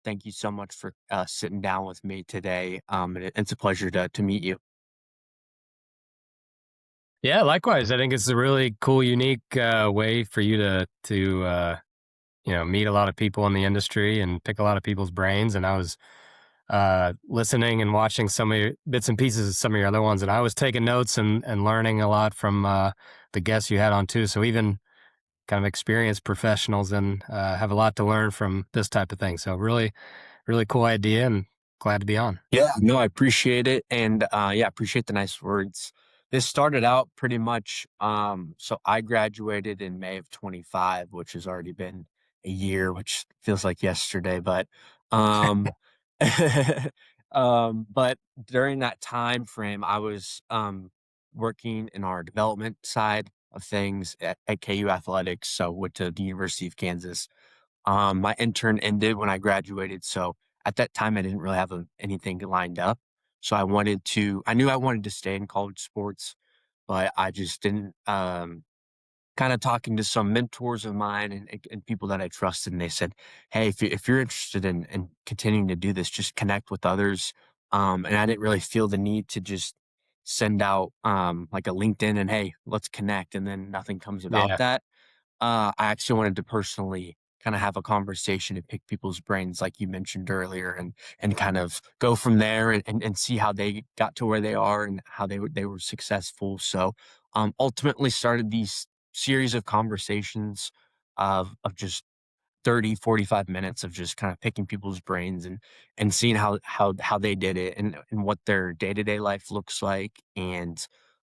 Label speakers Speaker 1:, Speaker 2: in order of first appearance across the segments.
Speaker 1: thank you so much for sitting down with me today. It's a pleasure to meet you.
Speaker 2: Yeah, likewise. I think it's a really cool, unique way for you to meet a lot of people in the industry and pick a lot of people's brains. And I was listening and watching some of your bits and pieces of some of your other ones, and I was taking notes and learning a lot from the guests you had on too. So even kind of experienced professionals and have a lot to learn from this type of thing. So really, really cool idea, and glad to be on.
Speaker 1: Yeah, no, I appreciate it. And yeah, appreciate the nice words. This started out pretty much. So I graduated in May of 25, which has already been a year, which feels like yesterday. But um, but during that time frame, I was working in our development side of things at KU Athletics. So went to the University of Kansas. My intern ended when I graduated, so at that time, I didn't really have anything lined up. So I knew I wanted to stay in college sports, but I just didn't. Kind of talking to some mentors of mine and people that I trusted, and they said, "Hey, if you're interested in continuing to do this, just connect with others." And I didn't really feel the need to just send out like a LinkedIn and hey, let's connect, and then nothing comes about
Speaker 2: Yeah,
Speaker 1: that. I actually wanted to personally kind of have a conversation and pick people's brains, like you mentioned earlier, and kind of go from there and see how they got to where they are and how they were successful. So, ultimately started these series of conversations of just 30, 45 minutes of just kind of picking people's brains and seeing how they did it and what their day-to-day life looks like and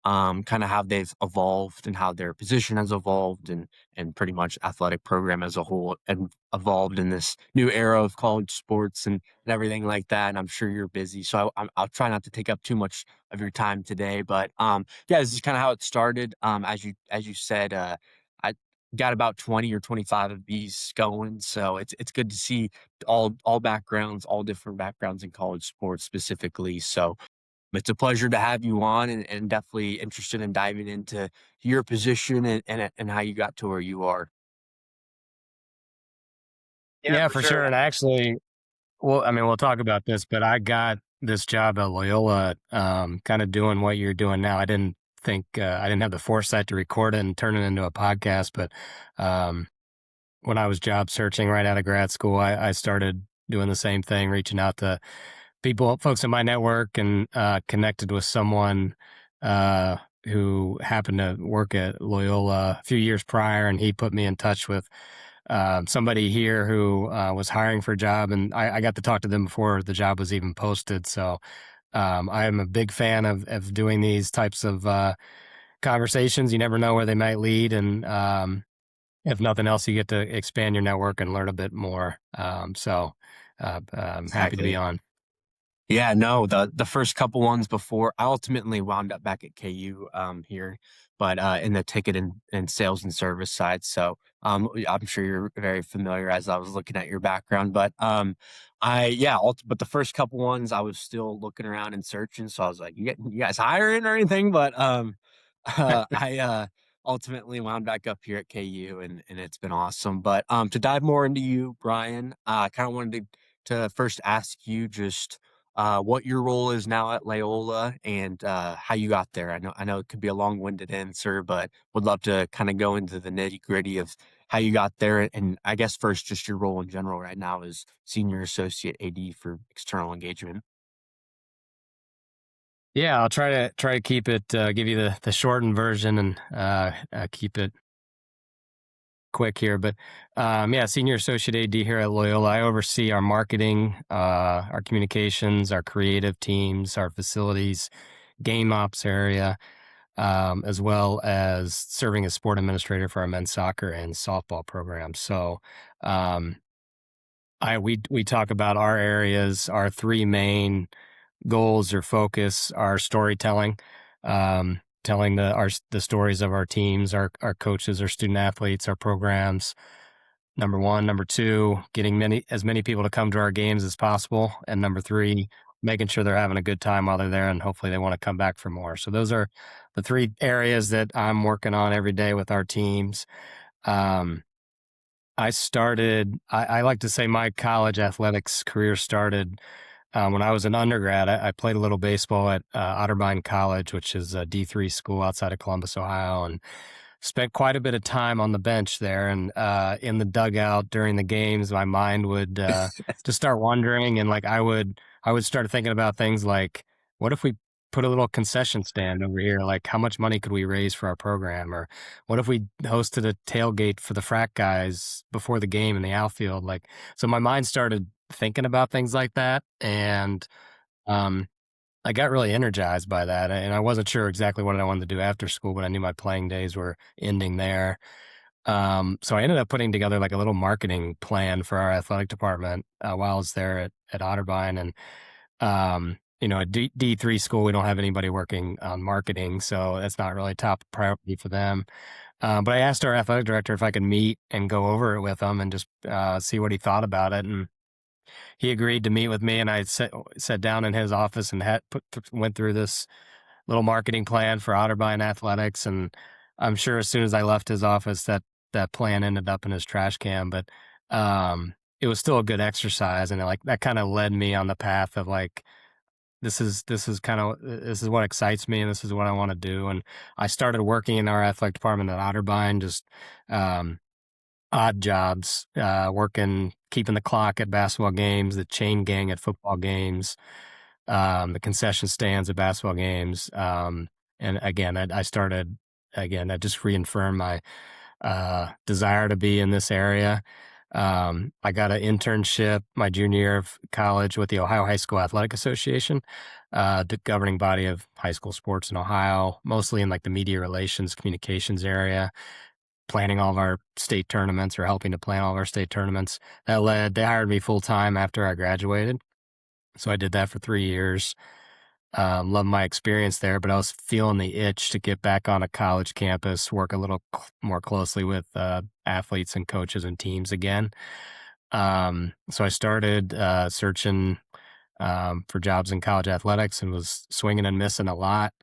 Speaker 1: kind of how they've evolved and how their position has evolved and pretty much athletic program as a whole and evolved in this new era of college sports and everything like that. And I'm sure you're busy, so I'll try not to take up too much of your time today. But yeah, this is kind of how it started. As you said, I got about 20 or 25 of these going, so it's good to see all backgrounds, all different backgrounds in college sports specifically. So it's a pleasure to have you on and definitely interested in diving into your position and how you got to where you are. Yeah,
Speaker 2: yeah,
Speaker 1: for
Speaker 2: for
Speaker 1: sure.
Speaker 2: sure. And actually, well, I mean, we'll talk about this, but I got this job at Loyola, kind of doing what you're doing now. I didn't have the foresight to record it and turn it into a podcast, but um, when I was job searching right out of grad school, I started doing the same thing, reaching out to folks in my network, and connected with someone uh, who happened to work at Loyola a few years prior, and he put me in touch with somebody here who was hiring for a job, and I got to talk to them before the job was even posted. So I am a big fan of doing these types of conversations. You never know where they might lead, and if nothing else, you get to expand your network and learn a bit more. I'm happy to be
Speaker 1: Exactly.
Speaker 2: on.
Speaker 1: Yeah, no, the first couple ones before I ultimately wound up back at KU here, but in the ticket and sales and service side. So I'm sure you're very familiar as I was looking at your background. But but the first couple ones I was still looking around and searching. So I was like, you guys hiring or anything? But I ultimately wound back up here at KU and it's been awesome. But to dive more into you, Brian, I kind of wanted to first ask you just what your role is now at Loyola and how you got there. I know it could be a long-winded answer, but would love to kind of go into the nitty-gritty of how you got there. And I guess first, just your role in general right now as senior associate AD for external engagement.
Speaker 2: Yeah, I'll try to keep it, give you the shortened version, and keep it quick here. But yeah, senior associate AD here at Loyola. I oversee our marketing, our communications, our creative teams, our facilities, game ops area, as well as serving as sport administrator for our men's soccer and softball programs. So we talk about our areas, our three main goals or focus are storytelling, telling the stories of our teams, our coaches, our student athletes, our programs. Number one, number two, getting as many people to come to our games as possible, and number three, making sure they're having a good time while they're there, and hopefully they want to come back for more. So those are the three areas that I'm working on every day with our teams. Um, I like to say my college athletics career started when I was an undergrad. I played a little baseball at Otterbein College, which is a D3 school outside of Columbus, Ohio, and spent quite a bit of time on the bench there and in the dugout during the games. My mind would just start wandering, and like I would start thinking about things like, what if we put a little concession stand over here? Like, how much money could we raise for our program? Or what if we hosted a tailgate for the frat guys before the game in the outfield? Like, so my mind started thinking about things like that, and um, I got really energized by that. And I wasn't sure exactly what I wanted to do after school, but I knew my playing days were ending there. So I ended up putting together like a little marketing plan for our athletic department while I was there at Otterbein. And at D3 school, we don't have anybody working on marketing, so that's not really top priority for them. But I asked our athletic director if I could meet and go over it with him and just see what he thought about it. And he agreed to meet with me, and I sat down in his office and went through this little marketing plan for Otterbein Athletics. And I'm sure as soon as I left his office, that plan ended up in his trash can. But it was still a good exercise, and like that kind of led me on the path of like this is what excites me, and this is what I want to do. And I started working in our athletic department at Otterbein, just um, odd jobs, working, keeping the clock at basketball games, the chain gang at football games, the concession stands at basketball games. And again, I started again. I just reaffirmed my desire to be in this area. I got an internship my junior year of college with the Ohio High School Athletic Association, the governing body of high school sports in Ohio, mostly in like the media relations, communications area, planning all of our state tournaments or helping to plan all of our state tournaments. They hired me full time after I graduated. So I did that for 3 years. Loved my experience there, but I was feeling the itch to get back on a college campus, work a little more closely with athletes and coaches and teams again. So I started searching for jobs in college athletics and was swinging and missing a lot.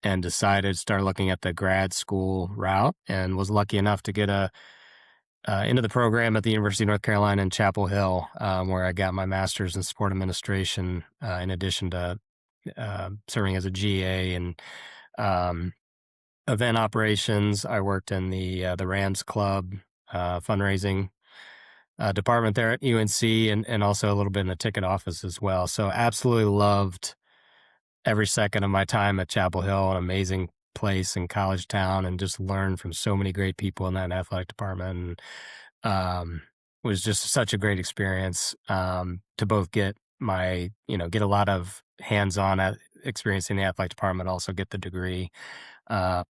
Speaker 2: And decided to start looking at the grad school route, and was lucky enough to get into the program at the University of North Carolina in Chapel Hill, where I got my master's in sport administration, in addition to serving as a GA and um, event operations. I worked in the Rams Club fundraising department there at UNC, and also a little bit in the ticket office as well. So absolutely loved every second of my time at Chapel Hill, an amazing place in college town, and just learned from so many great people in that athletic department. And was just such a great experience to both get a lot of hands-on at experience in the athletic department, also get the degree. Uh,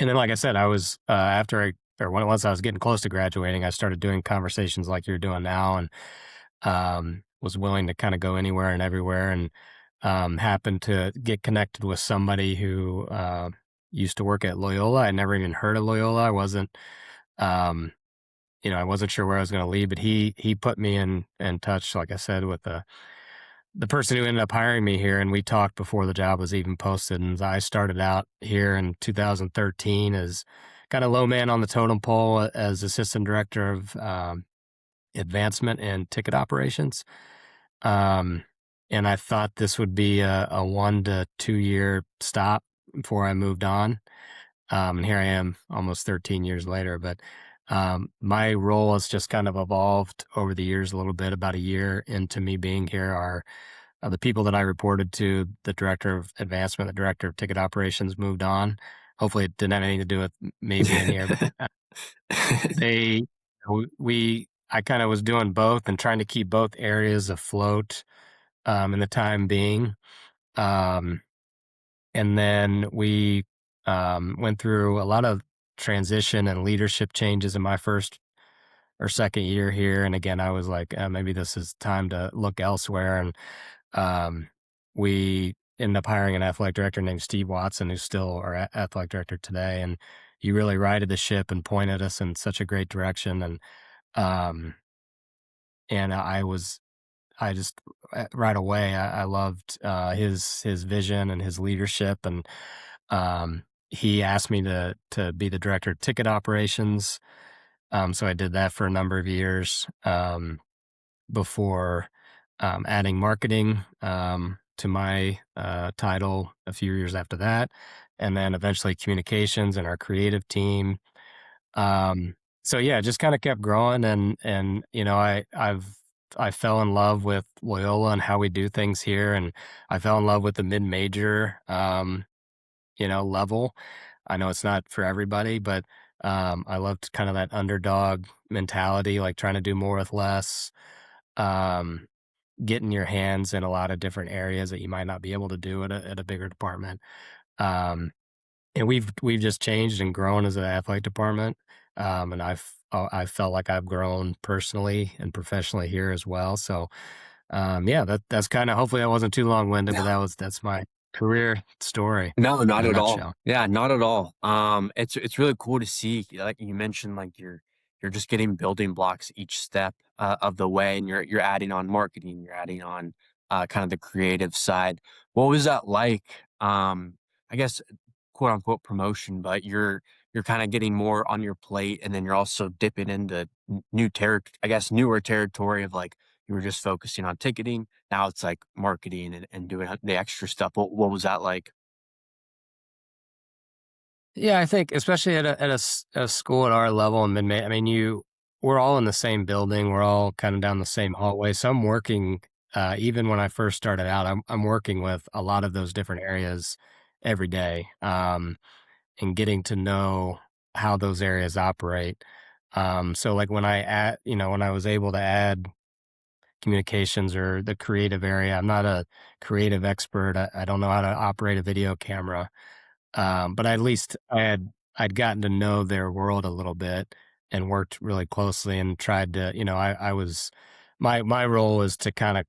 Speaker 2: and then, like I said, I was once I was getting close to graduating, I started doing conversations like you're doing now, and was willing to kind of go anywhere and everywhere. And happened to get connected with somebody who used to work at Loyola. I never even heard of Loyola. Um, I wasn't sure where I was going to lead, but he put me in touch, like I said, with the person who ended up hiring me here, and we talked before the job was even posted. And I started out here in 2013 as kind of low man on the totem pole as assistant director of advancement and ticket operations. Um, and I thought this would be a 1 to 2 year stop before I moved on. And here I am almost 13 years later. But my role has just kind of evolved over the years a little bit. About a year into me being here are the people that I reported to, the director of advancement, the director of ticket operations, moved on. Hopefully it didn't have anything to do with me being here, but they, I kind of was doing both and trying to keep both areas afloat in the time being. Um, and then we went through a lot of transition and leadership changes in my first or second year here. And again, I was like, maybe this is time to look elsewhere. And we ended up hiring an athletic director named Steve Watson, who's still our athletic director today. And he really righted the ship and pointed us in such a great direction. Um, and I just right away I loved his vision and his leadership. And he asked me to be the director of ticket operations, So I did that for a number of years before adding marketing to my title a few years after that, and then eventually communications and our creative team. Um, so yeah, just kind of kept growing, and I fell in love with Loyola and how we do things here, and I fell in love with the mid major level. I know it's not for everybody, but I loved kind of that underdog mentality, like trying to do more with less, um, getting your hands in a lot of different areas that you might not be able to do at a bigger department. Um, and we've just changed and grown as an athletic department, and I felt like I've grown personally and professionally here as well. So yeah, that's kind of hopefully I wasn't too long winded, but that's my career story
Speaker 1: No,
Speaker 2: in
Speaker 1: not
Speaker 2: a
Speaker 1: at all.
Speaker 2: nutshell.
Speaker 1: Yeah, not at all. It's really cool to see, like you mentioned, like you're just getting building blocks each step of the way, and you're adding on marketing, you're adding on kind of the creative side. What was that like? I guess quote unquote promotion, but you're kind of getting more on your plate, and then you're also dipping into I guess newer territory of like you were just focusing on ticketing. Now it's like marketing and doing the extra stuff. What was that like?
Speaker 2: Yeah, I think especially at a school at our level in mid, I mean, we're all in the same building. We're all kind of down the same hallway. So I'm working. Even when I first started out, I'm working with a lot of those different areas every day, and getting to know how those areas operate. So like when I was able to add communications or the creative area, I'm not a creative expert. I don't know how to operate a video camera, but at least I'd gotten to know their world a little bit and worked really closely and tried to, I was my role is to kind of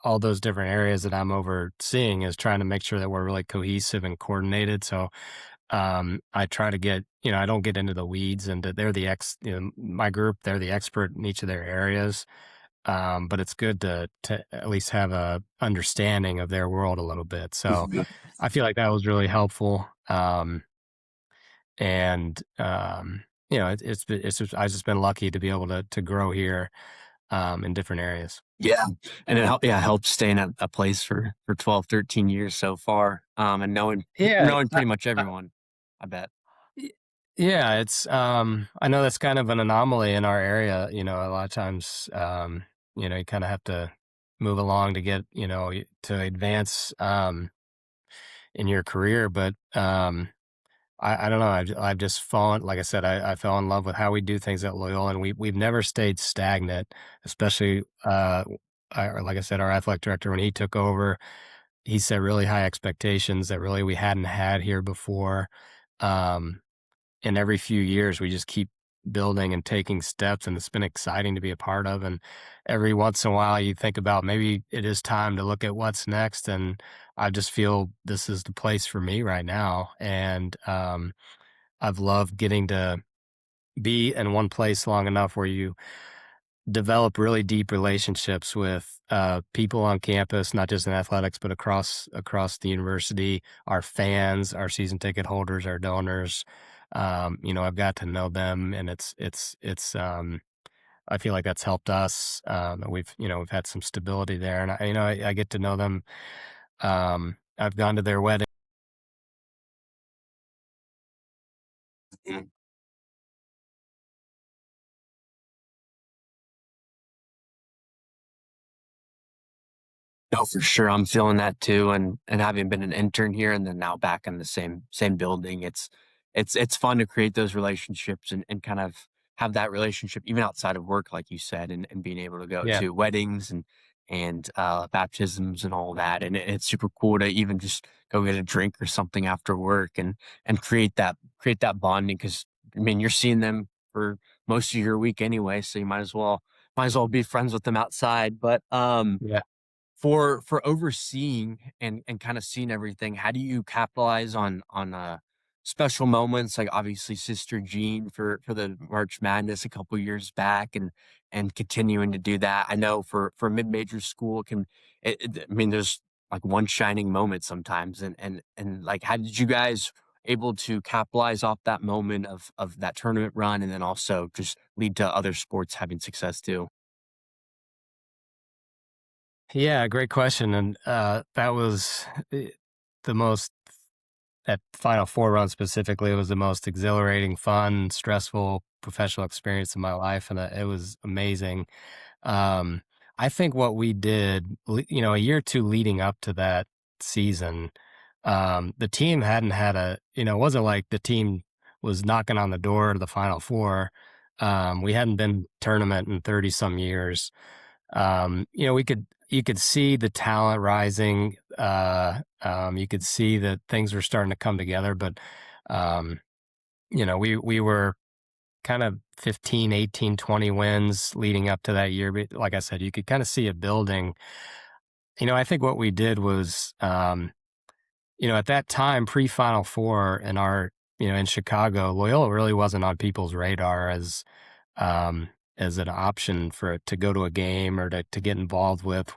Speaker 2: all those different areas that I'm overseeing is trying to make sure that we're really cohesive and coordinated. So I try to get, I don't get into the weeds and that my group, they're the expert in each of their areas. But it's good to at least have a understanding of their world a little bit. So I feel like that was really helpful. And it's just, I've just been lucky to be able to grow here in different areas.
Speaker 1: Yeah, and it helped staying at a place for 12, 13 years so far, and
Speaker 2: Yeah,
Speaker 1: knowing pretty much everyone, I bet.
Speaker 2: y- yeah, I know that's kind of an anomaly in our area. A lot of times, you kind of have to move along to get, to advance in your career, but I don't know. I've just fallen, like I said, I fell in love with how we do things at Loyola, and we've never stayed stagnant. Especially, like I said, our athletic director when he took over, he set really high expectations that really we hadn't had here before. Um, and every few years, we just keep building and taking steps, and it's been exciting to be a part of. And every once in a while, you think about maybe it is time to look at what's next, and I just feel this is the place for me right now. And I've loved getting to be in one place long enough where you develop really deep relationships with people on campus, not just in athletics, but across the university, our fans, our season ticket holders, our donors. I've got to know them, and it's. I feel like that's helped us. We've had some stability there, and I get to know them. I've gone to their wedding.
Speaker 1: No, for sure. I'm feeling that too, and having been an intern here and then now back in the same building, it's fun to create those relationships and kind of have that relationship even outside of work, like you said, and being able to go
Speaker 2: Yeah,
Speaker 1: to weddings and baptisms and all that, and it's super cool to even just go get a drink or something after work and create that bonding because I mean you're seeing them for most of your week anyway, so you might as well be friends with them outside, but
Speaker 2: yeah.
Speaker 1: for overseeing and kind of seeing everything, how do you capitalize on special moments like obviously Sister Jean for the March Madness a couple years back and continuing to do that? I know for mid-major school I mean there's like one shining moment sometimes and like how did you guys able to capitalize off that moment of that tournament run and then also just lead to other sports having success too?
Speaker 2: Yeah, great question, and, that was, the most that Final Four run specifically was the most exhilarating, fun, stressful professional experience of my life, and, it was amazing. Um, I think what we did, a year or 2 leading up to that season, the team hadn't had it wasn't like the team was knocking on the door to the Final Four. We hadn't been tournament in 30 some years. You could see the talent rising. You could see that things were starting to come together, but, um, we were kind of 15, 18, 20 wins leading up to that year. But like I said, you could kind of see it building. I think what we did was, at that time, pre Final Four in in Chicago, Loyola really wasn't on people's radar as an option for to go to a game or to get involved with.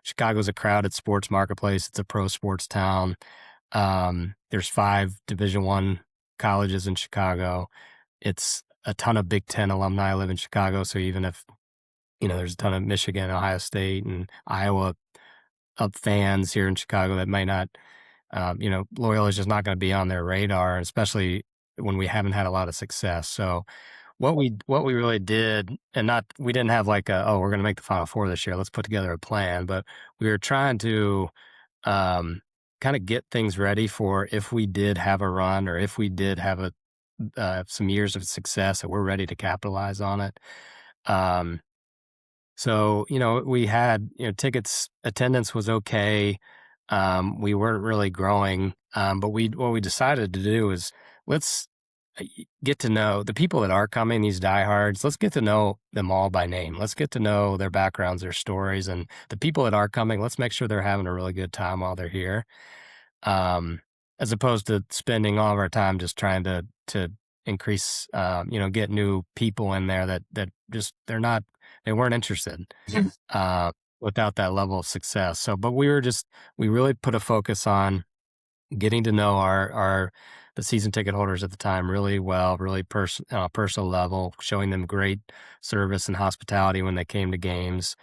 Speaker 2: Chicago's a crowded sports marketplace. It's a pro sports town. There's 5 Division I colleges in Chicago. It's a ton of Big Ten alumni live in Chicago. So even if, there's a ton of Michigan, Ohio State, and Iowa up fans here in Chicago that might not, Loyola is just not going to be on their radar, especially when we haven't had a lot of success. So what we really did, and not we didn't have like we're going to make the Final Four this year. Let's put together a plan, but we were trying to um, kind of get things ready for if we did have a run or if we did have some years of success that we're ready to capitalize on it. Um, so, we had, tickets, attendance was okay. We weren't really growing. But what we decided to do is let's get to know the people that are coming, these diehards. Let's get to know them all by name. Let's get to know their backgrounds, their stories, and the people that are coming. Let's make sure they're having a really good time while they're here. Um, as opposed to spending all of our time just trying to increase, get new people in there that just they weren't interested uh, without that level of success. So, but we really put a focus on getting to know the season ticket holders at the time really well, really personal level, showing them great service and hospitality when they came to games.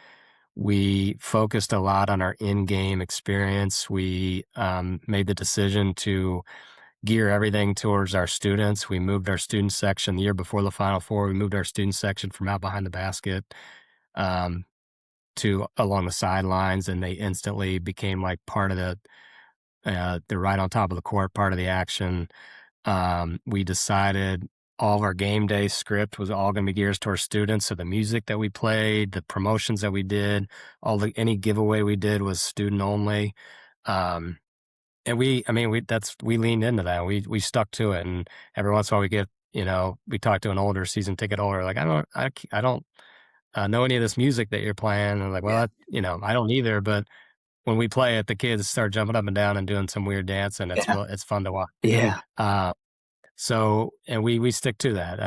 Speaker 2: We focused a lot on our in-game experience. We made the decision to gear everything towards our students. We moved our student section the year before the Final Four. We moved our student section from out behind the basket um, to along the sidelines, and they instantly became like part of they're right on top of the court, part of the action. We decided all of our game day script was all going to be geared towards students. So the music that we played, the promotions that we did, any giveaway we did was student only. Um, and we leaned into that. We stuck to it. And every once in a while we talk to an older season ticket holder, like, I don't know any of this music that you're playing. And I'm like, well,
Speaker 1: Yeah.
Speaker 2: I don't either. But when we play it, the kids start jumping up and down and doing some weird dance, and
Speaker 1: Yeah.
Speaker 2: it's fun to watch.
Speaker 1: Yeah.
Speaker 2: Uh, and we stick to that.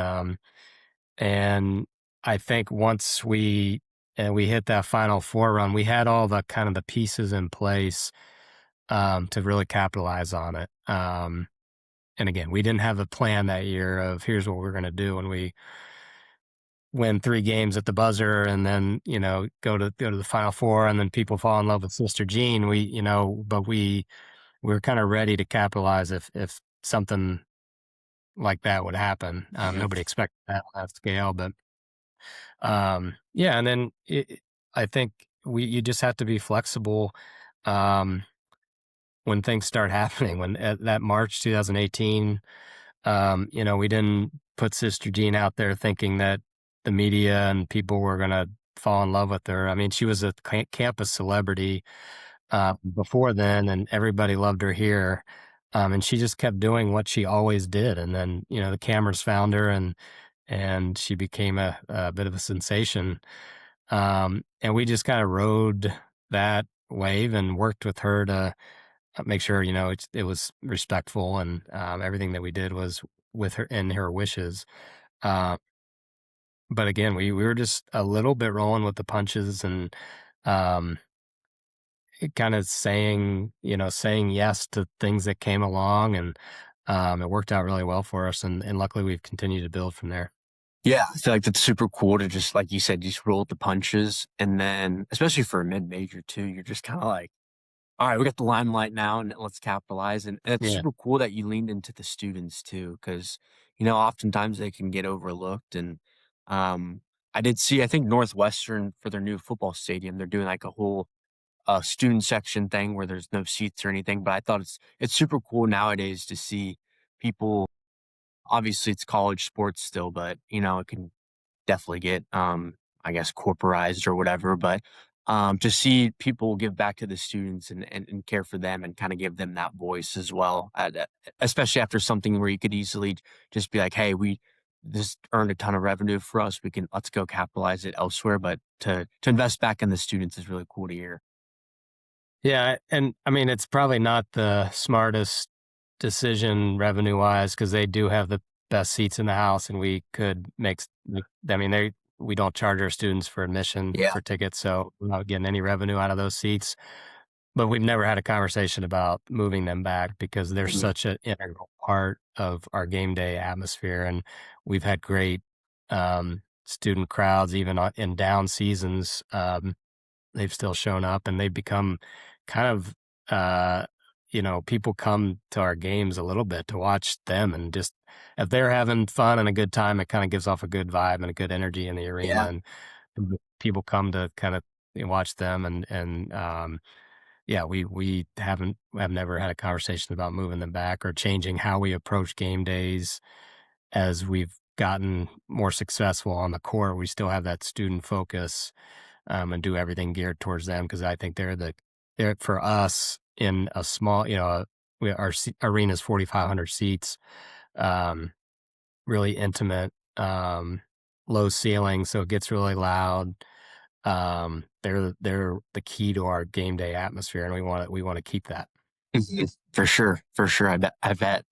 Speaker 2: And I think once we hit that Final Four run, we had all the kind of the pieces in place to really capitalize on it. And again, we didn't have a plan that year of here's what we're going to do when we win 3 games at the buzzer, and then go to the Final Four, and then people fall in love with Sister Jean. But we were kind of ready to capitalize if something like that would happen.
Speaker 1: Mhm.
Speaker 2: Nobody expected that on that scale, but yeah. And then I think you just have to be flexible um, when things start happening. When at that March 2018, we didn't put Sister Jean out there thinking that the media and people were going to fall in love with her. I mean, she was a campus celebrity before then, and everybody loved her here. And she just kept doing what she always did. And then, the cameras found her, and she became a bit of a sensation. And we just kind of rode that wave and worked with her to make sure, it was respectful, and everything that we did was with her and her wishes. Uh, but again, we were just a little bit rolling with the punches, and um, kind of saying yes to things that came along. And It worked out really well for us, and luckily we've continued to build from there.
Speaker 1: Yeah, I feel like that's super cool to just, like you said, just roll with the punches. And then, especially for a mid major too, you're just kind of like, all right, we got the limelight now and let's capitalize. And it's
Speaker 2: Yeah.
Speaker 1: super cool that you leaned into the students too, because, oftentimes they can get overlooked. And um, I did see, I think Northwestern for their new football stadium, they're doing like a whole student section thing where there's no seats or anything. But I thought it's super cool nowadays to see people. Obviously, it's college sports still, but it can definitely get, I guess, corporized or whatever. But to see people give back to the students and care for them and kind of give them that voice as well, especially after something where you could easily just be like, hey, we this earned a ton of revenue for us. Let's go capitalize it elsewhere. But to invest back in the students is really cool to hear.
Speaker 2: Yeah, and I mean, it's probably not the smartest decision revenue-wise because they do have the best seats in the house, and we could I mean, we don't charge our students for admission
Speaker 1: Yeah.
Speaker 2: for tickets, so we're not getting any revenue out of those seats. But we've never had a conversation about moving them back because they're
Speaker 1: Mhm.
Speaker 2: such an integral part of our game day atmosphere, and we've had great, student crowds even in down seasons. They've still shown up, and they've become kind of, people come to our games a little bit to watch them, and just if they're having fun and a good time, it kinda gives off a good vibe and a good energy in the arena,
Speaker 1: Yeah.
Speaker 2: and people come to kinda watch them, yeah, we have never had a conversation about moving them back or changing how we approach game days as we've gotten more successful on the court. We still have that student focus, and do everything geared towards them because I think they're for us in a small, our arena's 4,500 seats, um, really intimate, low ceiling, so it gets really loud. They're the key to our game day atmosphere, and we want to keep that.
Speaker 1: Mhm. For sure. For sure. I bet.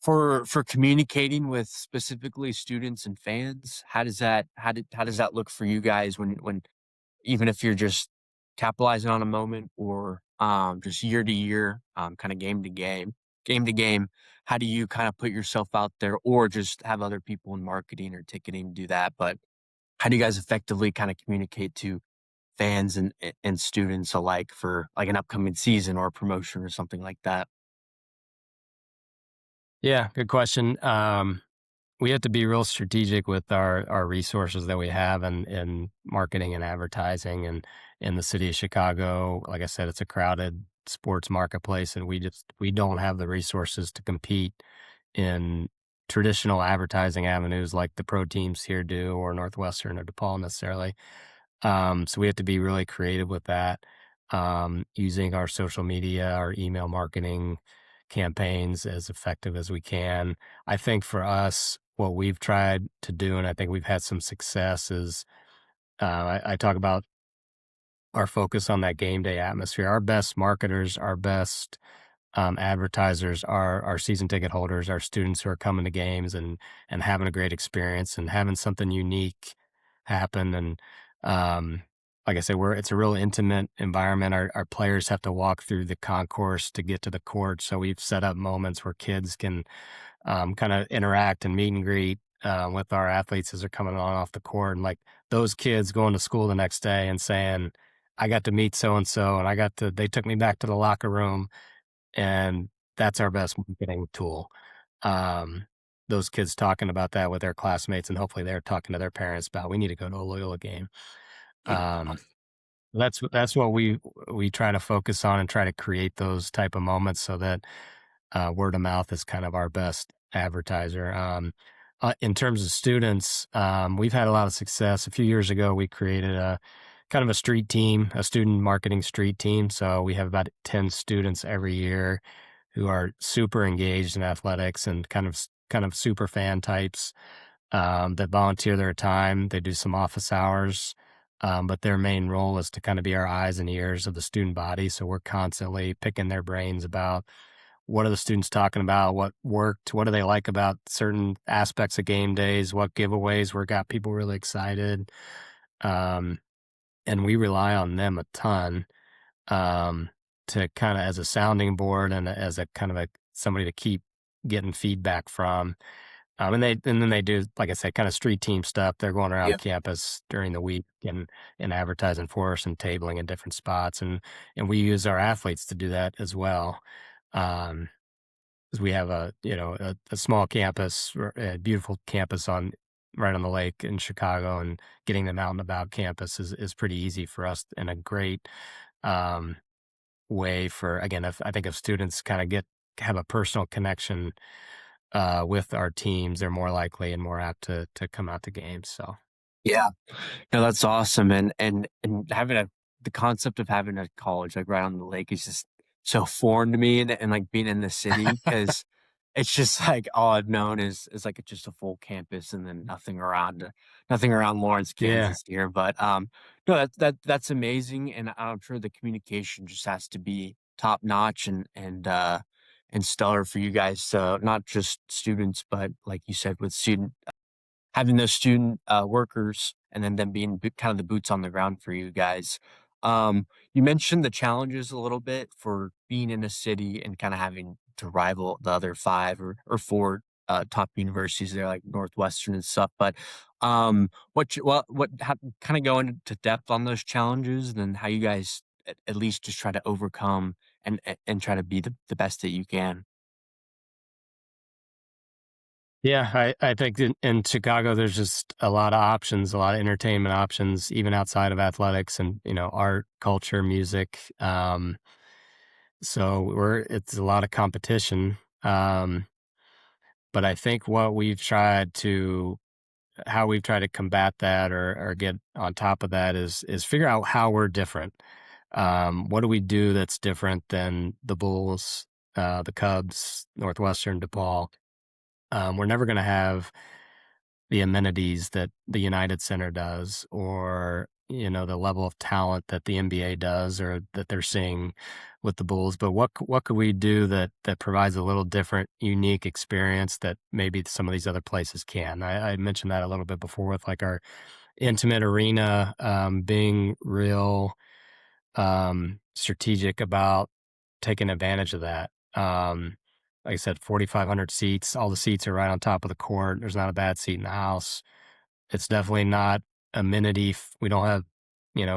Speaker 1: For communicating with specifically students and fans, how does that look for you guys when even if you're just capitalizing on a moment or just year to year, kind of game to game, how do you kind of put yourself out there or just have other people in marketing or ticketing do that? But how do you guys effectively kind of communicate to fans and students alike for like an upcoming season or promotion or something like that?
Speaker 2: Yeah, good question. We have to be real strategic with our resources that we have in marketing and advertising, and in the city of Chicago, like I said, it's a crowded sports marketplace, and we don't have the resources to compete in traditional advertising avenues like the pro teams here do, or Northwestern or DePaul necessarily. So we have to be really creative with that, using our social media, our email marketing campaigns as effective as we can. I think for us, what we've tried to do, and I think we've had some success, is I talk about our focus on that game day atmosphere. Our best marketers, our best advertisers are our season ticket holders, our students who are coming to games and having a great experience and having something unique happen. And like I said, it's a real intimate environment. Our players have to walk through the concourse to get to the court, so we've set up moments where kids can kind of interact and meet and greet with our athletes as they're coming on off the court. And like those kids going to school the next day and saying, I got to meet so and so, and they took me back to the locker room, and that's our best marketing tool. Um, those kids talking about that with their classmates, and hopefully they're talking to their parents about, we need to go to a Loyola game. Um, that's what we try to focus on and try to create those type of moments so that word of mouth is kind of our best advertiser. In terms of students, we've had a lot of success. A few years ago, we created a kind of a street team, a student marketing street team. So we have about 10 students every year who are super engaged in athletics and kind of super fan types, that volunteer their time. They do some office hours, but their main role is to kind of be our eyes and ears of the student body. So we're constantly picking their brains about what are the students talking about, what worked, what do they like about certain aspects of game days, what giveaways were got people really excited. Um, and we rely on them a ton, um, to kind of as a sounding board and as a kind of somebody to keep getting feedback from. And then they do, like I said, kind of street team stuff. They're going
Speaker 1: Yeah.
Speaker 2: around campus during the week and advertising for us and tabling in different spots. And we use our athletes to do that as well. Um, 'Cause we have a small campus, a beautiful campus on right on the lake in Chicago, and getting them out and about campus is pretty easy for us, and a great um, way for, again, if I think if students kind of get have a personal connection with our teams, they're more likely and more apt to come out to games. So
Speaker 1: Yeah. No, that's awesome, and having a the concept of having a college, like, right on the lake is just so foreign to me, and, like, being in the city because it's just, like, all I've known is, like, just a full campus and then nothing around Lawrence,
Speaker 2: yeah,
Speaker 1: Kansas here, but, no, that's amazing, and I'm sure the communication just has to be top notch and stellar for you guys, so not just students, but like you said, with having those student, workers and then them being kind of the boots on the ground for you guys. You mentioned the challenges a little bit for being in a city and kind of having to rival the other 5 or 4, top universities there, like Northwestern and stuff, but, what how kinda go into depth on those challenges and then how you guys at least just try to overcome and try to be the best that you can.
Speaker 2: yeah. I think in Chicago, there's just a lot of options, a lot of entertainment options, even outside of athletics and art, culture, music. So it's a lot of competition. But I think what we've tried to how we've tried to combat that or get on top of that is figure out how we're different. What do we do that's different than the Bulls, the Cubs, Northwestern, DePaul? We're never going to have the amenities that the United Center does, or the level of talent that the NBA does, or that they're seeing with the Bulls. But what could we do that provides a little different, unique experience that maybe some of these other places can? I mentioned that a little bit before with like our intimate arena, being real strategic about taking advantage of that. Like I said, 4,500 seats. All the seats are right on top of the court. There's not a bad seat in the house. It's definitely not we don't have,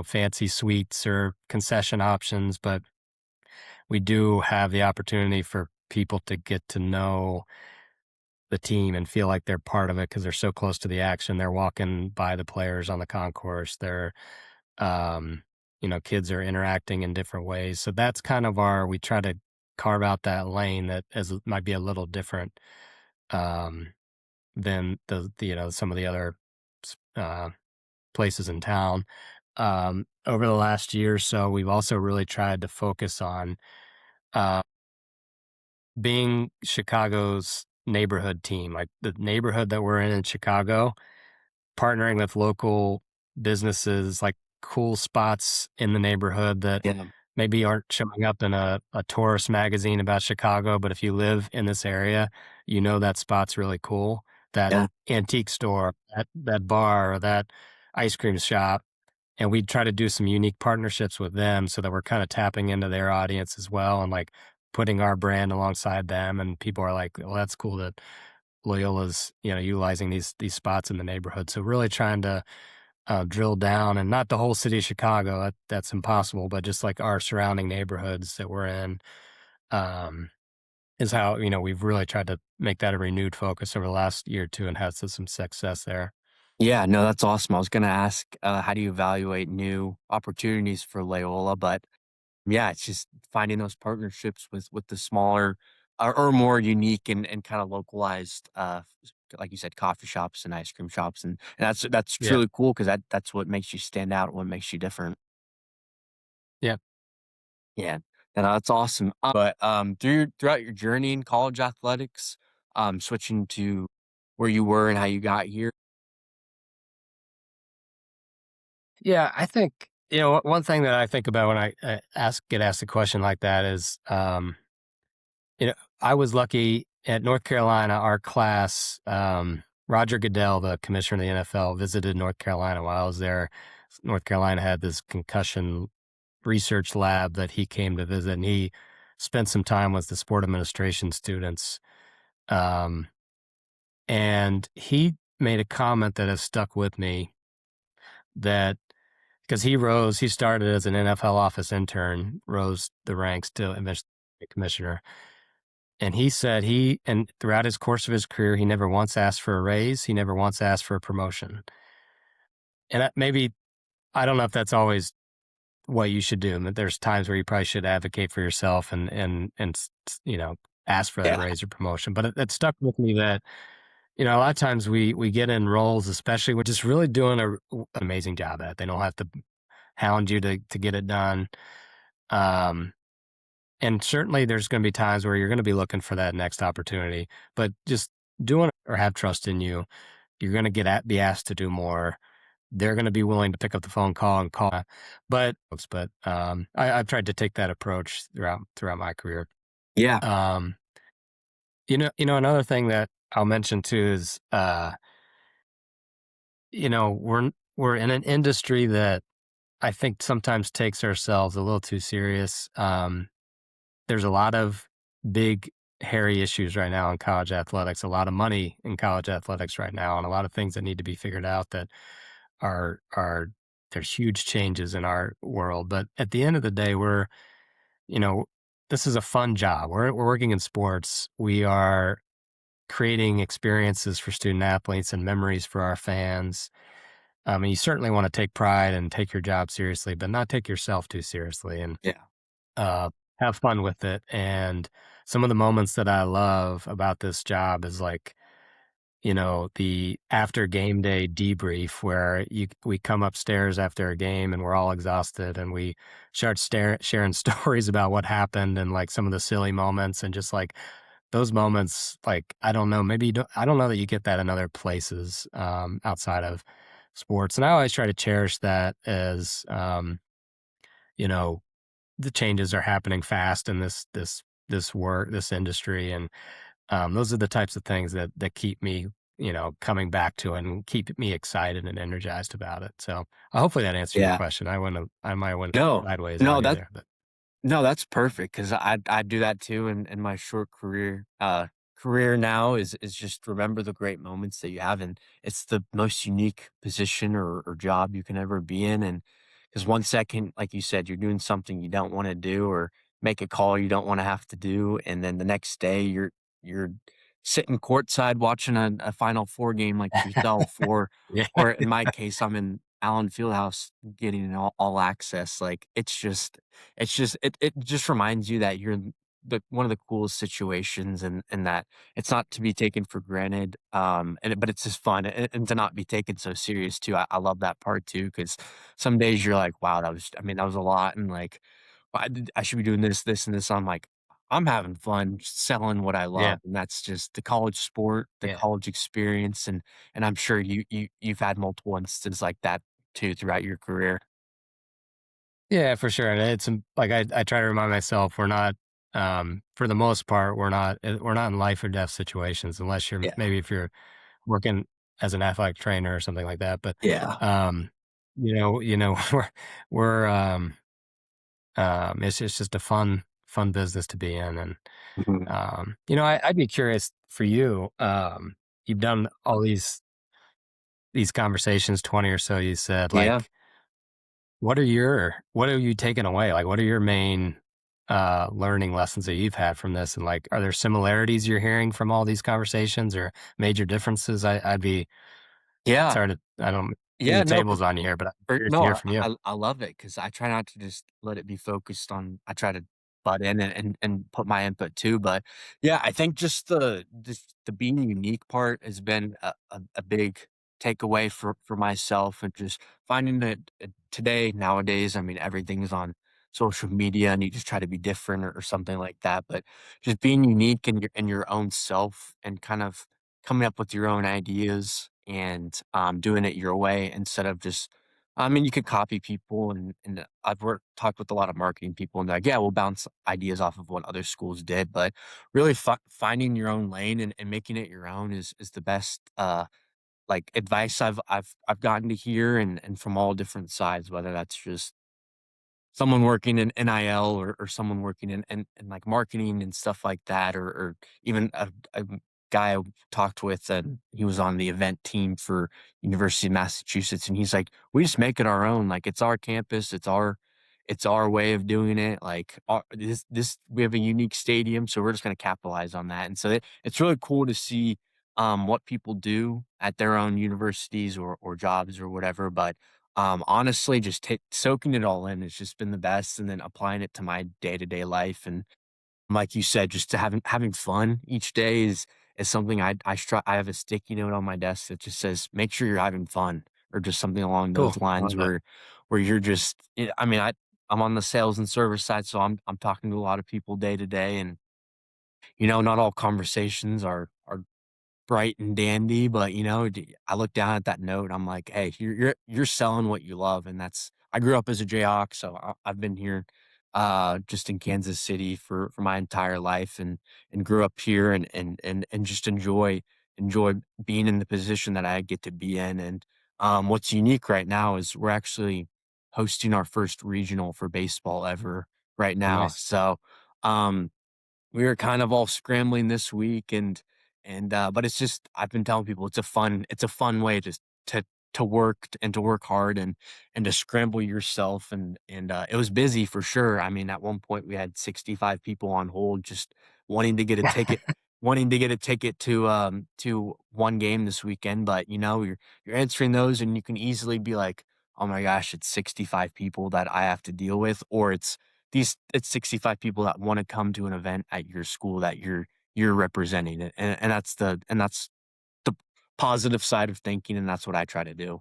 Speaker 2: fancy suites or concession options, but we do have the opportunity for people to get to know the team and feel like they're part of it because they're so close to the action. They're walking by the players on the concourse. Um, kids are interacting in different ways. So that's kind of we try to carve out that lane that might be a little different um, than some of the other uh, places in town. Over the last year or so, we've also really tried to focus on uh, being Chicago's neighborhood team, like the neighborhood that we're in Chicago, partnering with local businesses, like cool spots in the neighborhood that
Speaker 1: Yeah.
Speaker 2: maybe aren't showing up in a tourist magazine about Chicago, but if you live in this area, that spot's really cool. That
Speaker 1: Yeah.
Speaker 2: antique store, that bar, or that ice cream shop. And we try to do some unique partnerships with them so that we're kind of tapping into their audience as well and like putting our brand alongside them. And people are like, well, that's cool that Loyola's, utilizing these spots in the neighborhood. So really trying to drill down, and not the whole city of Chicago. That's impossible, but just like our surrounding neighborhoods that we're in, um, is how we've really tried to make that a renewed focus over the last year or two, and had some success there.
Speaker 1: Yeah, no, that's awesome. I was gonna ask, how do you evaluate new opportunities for Loyola? But yeah, it's just finding those partnerships with the smaller or more unique and kind of localized, like you said, coffee shops and ice cream shops, and that's
Speaker 2: Yeah,
Speaker 1: truly cool because that's what makes you stand out, what makes you different.
Speaker 2: yeah.
Speaker 1: Yeah, no, that's awesome. But throughout your journey in college athletics, switching to where you were and how you got here.
Speaker 2: Yeah, I think, one thing that I think about when I get asked a question like that is, I was lucky at North Carolina. Our class, Roger Goodell, the commissioner of the NFL, visited North Carolina while I was there. North Carolina had this concussion research lab that he came to visit, and he spent some time with the sport administration students. Um, and he made a comment that has stuck with me that because he started as an NFL office intern, rose the ranks to commissioner. And he said and throughout his course of his career, he never once asked for a raise. He never once asked for a promotion. And maybe, I don't know if that's always what you should do. But there's times where you probably should advocate for yourself and ask for that
Speaker 1: Yeah.
Speaker 2: raise or promotion. But it stuck with me that a lot of times we get in roles, especially with just really doing an amazing job at it. They don't have to hound you to get it done. Um, and certainly there's going to be times where you're going to be looking for that next opportunity, but just doing it or have trust in you, you're going to be asked to do more. They're going to be willing to pick up the phone call and call. I've tried to take that approach throughout my career.
Speaker 1: Yeah.
Speaker 2: Um, another thing that I'll mention too is, we're in an industry that I think sometimes takes ourselves a little too serious. There's a lot of big, hairy issues right now in college athletics, a lot of money in college athletics right now, and a lot of things that need to be figured out that are there's huge changes in our world. But at the end of the day, you know, this is a fun job. We're working in sports. We are creating experiences for student athletes and memories for our fans. And you certainly want to take pride and take your job seriously, but not take yourself too seriously. And
Speaker 1: Yeah.
Speaker 2: uh, have fun with it. And some of the moments that I love about this job is like, the after game day debrief where we come upstairs after a game and we're all exhausted and we start sharing stories about what happened and like some of the silly moments and just like those moments. Like, I don't know, maybe I don't know that you get that in other places outside of sports. And I always try to cherish that as, you know, the changes are happening fast in this industry, and those are the types of things that keep me coming back to it and keep me excited and energized about it. So hopefully that answered your
Speaker 1: Yeah.
Speaker 2: question. I might have went
Speaker 1: No,
Speaker 2: sideways
Speaker 1: no,
Speaker 2: on you there, but
Speaker 1: no, that's perfect because I do that too in my short career now is just remember the great moments that you have, and it's the most unique position or job you can ever be in. And because 1 second, like you said, you're doing something you don't want to do or make a call you don't want to have to do, and then the next day you're sitting courtside watching a Final Four game like yourself,
Speaker 2: yeah,
Speaker 1: or in my case, I'm in Allen Fieldhouse getting an all access. Like it just reminds you that you're in the one of the coolest situations and that it's not to be taken for granted, but it's just fun and to not be taken so serious too. I love that part too because some days you're like, "Wow, that was a lot," and like, "Well, I should be doing this, and this." I'm like, "I'm having fun just selling what I
Speaker 2: yeah,
Speaker 1: love," and that's just the college sport, the
Speaker 2: yeah,
Speaker 1: college experience, and I'm sure you've had multiple instances like that too throughout your career.
Speaker 2: yeah, for sure. And like I try to remind myself for the most part we're not in life or death situations unless you're
Speaker 1: Yeah.
Speaker 2: maybe if you're working as an athletic trainer or something like that. But
Speaker 1: Yeah.
Speaker 2: um, we're it's just a fun business to be in. And
Speaker 1: Mhm.
Speaker 2: I'd be curious for you. You've done all these conversations, 20 or so. You said,
Speaker 1: Yeah.
Speaker 2: like, what are you taking away? Like, what are your main learning lessons that you've had from this? And like, are there similarities you're hearing from all these conversations or major differences? I'd be
Speaker 1: Yeah.
Speaker 2: sorry to I don't mean
Speaker 1: Yeah,
Speaker 2: the
Speaker 1: no,
Speaker 2: tables on you here, but I'm curious to
Speaker 1: no,
Speaker 2: hear from you.
Speaker 1: I love it because I try not to just let it be focused on I try to butt in and put my input too, but, yeah, I think just the being unique part has been a big takeaway for myself and just finding that, today, nowadays, I mean, everything's on social media and you just try to be different or something like that, but just being unique in your own self and kind of coming up with your own ideas and, doing it your way instead of just I mean, you could copy people and I've talked with a lot of marketing people and they're like, "Yeah, we'll bounce ideas off of what other schools did," but really finding your own lane and making it your own is the best, like, advice I've gotten to hear and from all different sides, whether that's just someone working in NIL or someone working in like marketing and stuff like that, or even a guy I talked with, and he was on the event team for University of Massachusetts, and he's like, "We just make it our own. Like it's our campus, it's our way of doing it. Like this we have a unique stadium, so we're just going to capitalize on that." And so it's really cool to see what people do at their own universities or jobs or whatever. But honestly, just soaking it all in has just been the best, and then applying it to my day to day life. And like you said, just to having fun each day is something I have a sticky note on my desk that just says, "Make sure you're having fun," or just something along those
Speaker 2: Cool. I
Speaker 1: lines
Speaker 2: love that.
Speaker 1: where you're just. I mean, I'm on the sales and service side, so I'm talking to a lot of people day to day, and not all conversations are bright and dandy, but, I look down at that note, I'm like, "Hey, you're selling what you love," and that's I grew up as a Jayhawk, so I've been here, just in Kansas City for my entire life, and grew up here, and just enjoy being in the position that I get to be in. And what's unique right now is we're actually hosting our first regional for baseball ever right
Speaker 2: Oh,
Speaker 1: now.
Speaker 2: nice.
Speaker 1: So, um we were kind of all scrambling this week, and but it's just I've been telling people it's a fun way to to work and to work hard, and to scramble yourself. And it was busy for sure. I mean, at one point we had 65 people on hold just wanting to get a ticket to one game this weekend. But you're answering those, and you can easily be like, "Oh my gosh, it's 65 people that I have to deal with," or it's 65 people that wanna come to an event at your school that you're representing it, and that's the positive side of thinking, and that's what I try to do.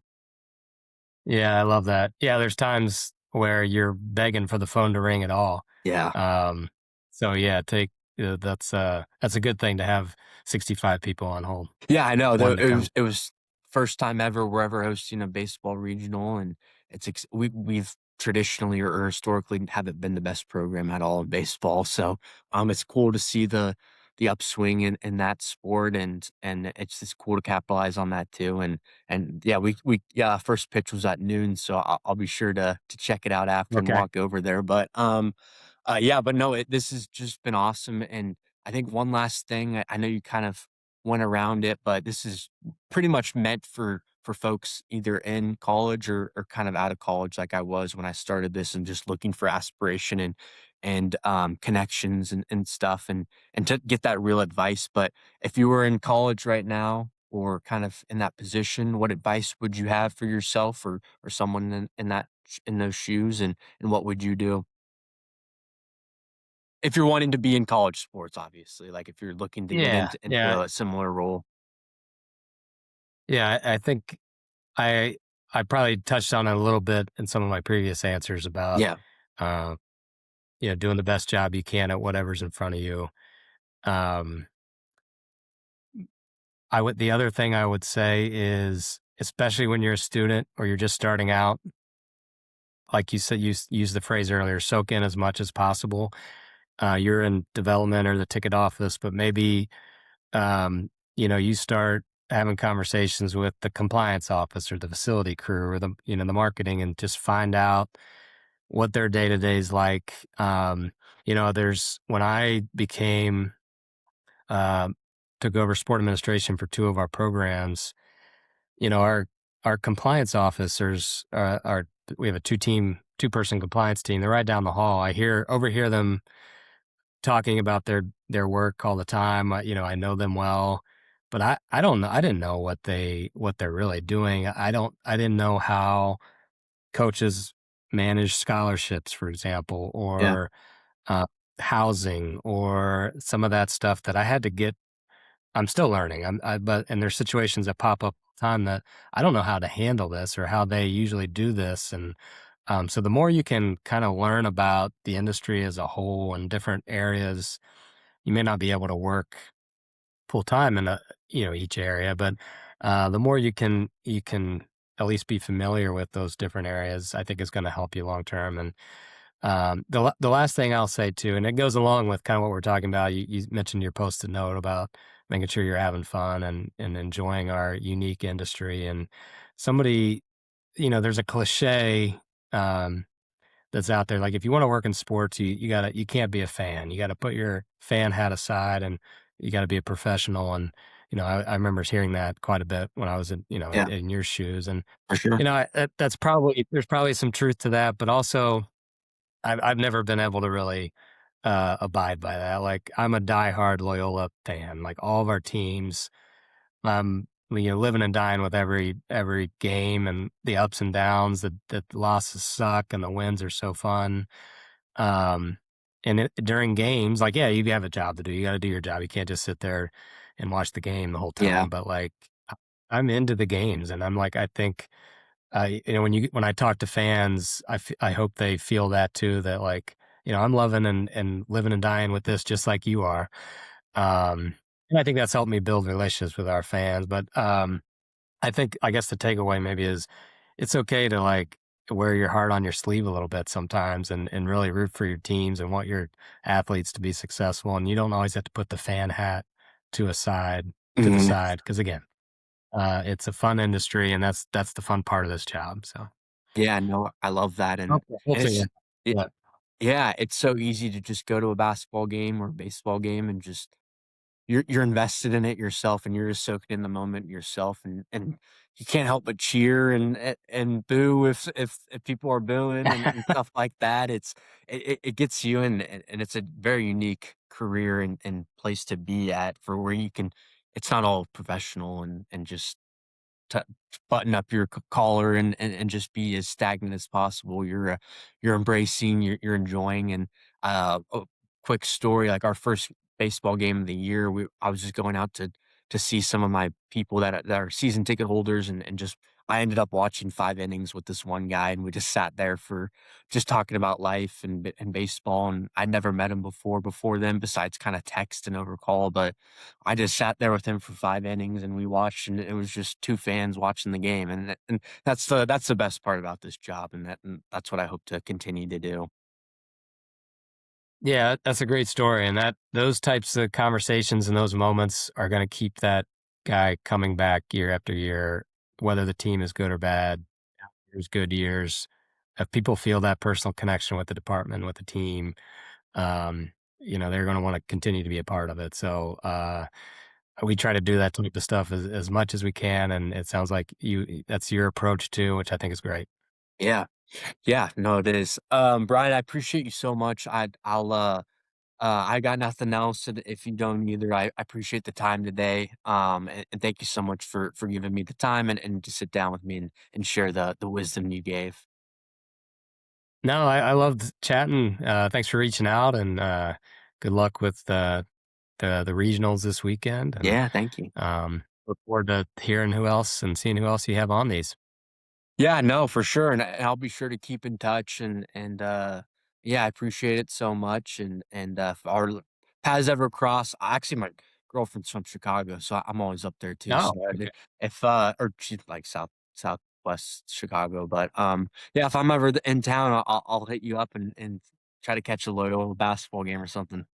Speaker 2: Yeah, I love that. Yeah, there's times where you're begging for the phone to ring at all.
Speaker 1: Yeah.
Speaker 2: Um, so yeah, that's a good thing to have 65 people on hold,
Speaker 1: Yeah, I know, though
Speaker 2: one to come.
Speaker 1: it was first time ever we're ever hosting a baseball regional, and we've traditionally or historically haven't been the best program at all in baseball. So, it's cool to see the upswing in that sport, and it's just cool to capitalize on that too. And yeah, yeah, first pitch was at noon, so I'll be sure to check it out after and
Speaker 2: Okay.
Speaker 1: walk over there. But yeah, but no, this has just been awesome. And I think one last thing, I know you kind of went around it, but this is pretty much meant for folks either in college or kind of out of college, like I was when I started this, and just looking for aspiration and connections and stuff, and to get that real advice. But if you were in college right now or kind of in that position, what advice would you have for yourself or someone in those shoes, and what would you do? If you're wanting to be in college sports, obviously, like, if you're looking to get
Speaker 2: Yeah,
Speaker 1: into
Speaker 2: yeah,
Speaker 1: a similar role.
Speaker 2: yeah. I think I I probably touched on it a little bit in some of my previous answers about,
Speaker 1: Yeah.
Speaker 2: uh, doing the best job you can at whatever's in front of you. Um, the other thing I would say is, especially when you're a student or you're just starting out, like you said, use the phrase earlier, soak in as much as possible. You're in development or the ticket office, but maybe you start having conversations with the compliance office or the facility crew or the marketing, and just find out what their day to day is like. There's when I became um, took over sport administration for two of our programs. Our compliance officers are we have a two person compliance team. They're right down the hall. Overhear them talking about their work all the time. I know them well, but I don't know. I didn't know what they're really doing. I didn't know how coaches manage scholarships, for example,
Speaker 1: Yeah.
Speaker 2: or uh, housing, or some of that stuff that I had to get. I'm still learning. And there's situations that pop up all the time that I don't know how to handle this or how they usually do this. And so the more you can kind of learn about the industry as a whole and different areas, you may not be able to work full time in each area, but the more you can at least be familiar with those different areas, I think is going to help you long term. And the last thing I'll say too, and it goes along with kind of what we're talking about. You mentioned your post-it note about making sure you're having fun and enjoying our unique industry. And somebody, there's a cliche um, that's out there. Like if you want to work in sports, you can't be a fan. You got to put your fan hat aside and you got to be a professional. And I remember hearing that quite a bit when I was in
Speaker 1: Yeah,
Speaker 2: in your shoes. And
Speaker 1: for sure.
Speaker 2: that's probably there's probably some truth to that, but also I've never been able to really abide by that. Like I'm a diehard Loyola fan. Like all of our teams, living and dying with every game and the ups and downs. The losses suck and the wins are so fun. Um, and during games, like yeah, you have a job to do. You got to do your job. You can't just sit there and watch the game the whole
Speaker 1: Yeah.
Speaker 2: time. But like, I'm into the games, and I'm like, I think, when I talk to fans, I hope they feel that too. That like, I'm loving and living and dying with this just like you are. And I think that's helped me build relationships with our fans. But I guess the takeaway maybe is it's okay to like wear your heart on your sleeve a little bit sometimes and really root for your teams and want your athletes to be successful. And you don't always have to put the fan hat to the
Speaker 1: Mhm.
Speaker 2: side. Cause again, it's a fun industry and that's the fun part of this job. So
Speaker 1: Yeah, no, I love that,
Speaker 2: okay,
Speaker 1: and
Speaker 2: hopefully,
Speaker 1: it's it
Speaker 2: yeah.
Speaker 1: yeah, it's so easy to just go to a basketball game or a baseball game and just you're invested in it yourself, and you're just soaked in the moment yourself, and you can't help but cheer and boo if people are booing and stuff like that. It gets you in, and it's a very unique career and place to be at for where you can it's not all professional and just to button up your collar and just be as stagnant as possible. You're embracing, you're enjoying, and a quick story like our first baseball game of the year. I was just going out to see some of my people that are season ticket holders, and just I ended up watching 5 innings with this one guy, and we just sat there for just talking about life and baseball. And I'd never met him before then, besides kind of text and over call, but I just sat there with him for 5 innings, and we watched, and it was just 2 fans watching the game, and that's the best part about this job, and that's what I hope to continue to do.
Speaker 2: Yeah, that's a great story, and that those types of conversations and those moments are gonna keep that guy coming back year after year, whether the team is good or bad. There's good years. If people feel that personal connection with the department, with the team, they're gonna wanna continue to be a part of it. So, we try to do that type of stuff as much as we can, and it sounds like that's your approach too, which I think is great.
Speaker 1: Yeah. Yeah, no, it is. Brian, I appreciate you so much. I got nothing else, and if you don't either, I appreciate the time today, and thank you so much for giving me the time and to sit down with me and share the wisdom you gave.
Speaker 2: No, I loved chatting. Thanks for reaching out, and good luck with the regionals this weekend. And
Speaker 1: Yeah, thank you.
Speaker 2: look forward to hearing who else and seeing who else you have on these.
Speaker 1: Yeah, no, for sure, and I'll be sure to keep in touch and yeah, I appreciate it so much, and if our paths ever cross actually, my girlfriend's from Chicago, so I'm always up there too,
Speaker 2: Oh,
Speaker 1: so
Speaker 2: okay.
Speaker 1: if, or she's, like, southwest Chicago, but, yeah, if I'm ever in town, I'll hit you up and try to catch a Loyola basketball game or something.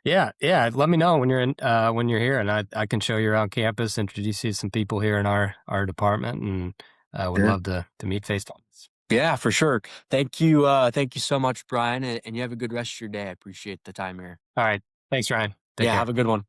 Speaker 2: Yeah, yeah. Let me know when you're here, and I can show you around campus, introduce you to some people here in our department, and would
Speaker 1: Sure.
Speaker 2: love to meet face to face.
Speaker 1: Yeah, for sure. Thank you so much, Brian, and you have a good rest of your day. I appreciate the time here.
Speaker 2: All right, thanks, Ryan. Take
Speaker 1: Yeah, have
Speaker 2: care.
Speaker 1: a good one.